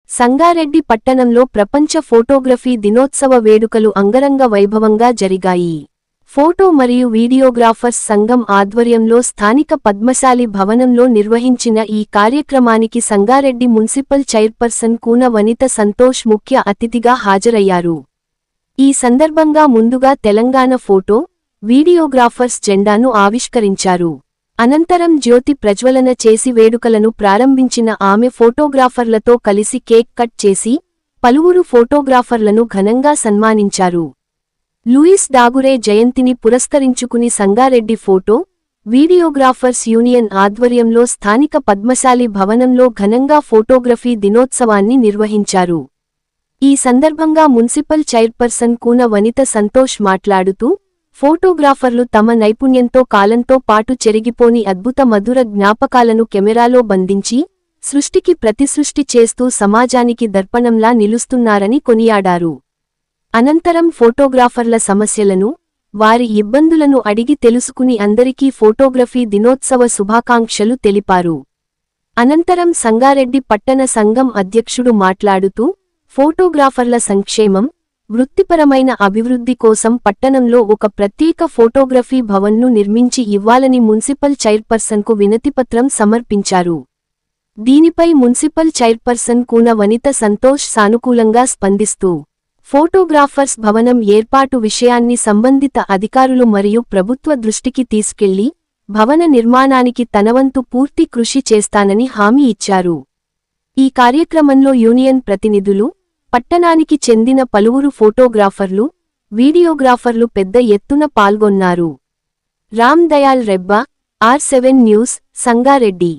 సంగారెడ్డి పట్టణంలో ప్రపంచ ఫోటోగ్రఫీ దినోత్సవ వేడుకలు అంగరంగ వైభవంగా జరిగాయి. ఫోటో మరియు వీడియోగ్రాఫర్స్ సంఘం ఆధ్వర్యంలో స్థానిక పద్మశాలి భవనంలో నిర్వహించిన ఈ కార్యక్రమానికి సంగారెడ్డి మున్సిపల్ చైర్పర్సన్ కూన వనిత సంతోష్ ముఖ్య అతిథిగా హాజరయ్యారు. ఈ సందర్భంగా ముందుగా తెలంగాణ ఫోటో, వీడియోగ్రాఫర్స్ జెండాను ఆవిష్కరించారు. అనంతరం జ్యోతి ప్రజ్వలన చేసి వేడుకలను ప్రారంభించిన ఆమె ఫోటోగ్రాఫర్లతో కలిసి కేక్ కట్ చేసి పలువురు ఫోటోగ్రాఫర్లను ఘనంగా సన్మానించారు. లూయిస్ డాగురే జయంతిని పురస్కరించుకుని సంగారెడ్డి ఫోటో, వీడియోగ్రాఫర్స్ యూనియన్ ఆధ్వర్యంలో స్థానిక పద్మశాలి భవనంలో ఘనంగా ఫోటోగ్రఫీ దినోత్సవాన్ని నిర్వహించారు. ఈ సందర్భంగా మున్సిపల్ చైర్పర్సన్ కూన వనిత సంతోష్ మాట్లాడుతూ, ఫోటోగ్రాఫర్లు తమ నైపుణ్యంతో కాలంతో పాటు చెరిగిపోని అద్భుత మధుర జ్ఞాపకాలను కెమెరాలో బంధించి సృష్టికి ప్రతిసృష్టి చేస్తూ సమాజానికి దర్పణంలా నిలుస్తున్నారని కొనియాడారు. అనంతరం ఫోటోగ్రాఫర్ల సమస్యలను, వారి ఇబ్బందులను అడిగి తెలుసుకుని అందరికీ ఫోటోగ్రఫీ దినోత్సవ శుభాకాంక్షలు తెలిపారు. అనంతరం సంగారెడ్డి పట్టణ సంఘం అధ్యక్షుడు మాట్లాడుతూ, ఫోటోగ్రాఫర్ల సంక్షేమం, వృత్తిపరమైన అభివృద్ధి కోసం పట్టణంలో ఒక ప్రత్యేక ఫోటోగ్రఫీ భవన్ను నిర్మించి ఇవ్వాలని మున్సిపల్ చైర్పర్సన్కు వినతిపత్రం సమర్పించారు. దీనిపై మున్సిపల్ చైర్పర్సన్ కూన వనిత సంతోష్ సానుకూలంగా స్పందిస్తూ, ఫోటోగ్రాఫర్స్ భవనం ఏర్పాటు విషయాన్ని సంబంధిత అధికారులు మరియు ప్రభుత్వ దృష్టికి తీసుకెళ్లి భవన నిర్మాణానికి తనవంతు పూర్తి కృషి చేస్తానని హామీ ఇచ్చారు. ఈ కార్యక్రమంలో యూనియన్ ప్రతినిధులు, పట్టణానికి చెందిన పలువురు ఫోటోగ్రాఫర్లు, వీడియోగ్రాఫర్లు పెద్ద ఎత్తున పాల్గొన్నారు. Ram Dayal Rebba, R7 news, Sangareddy.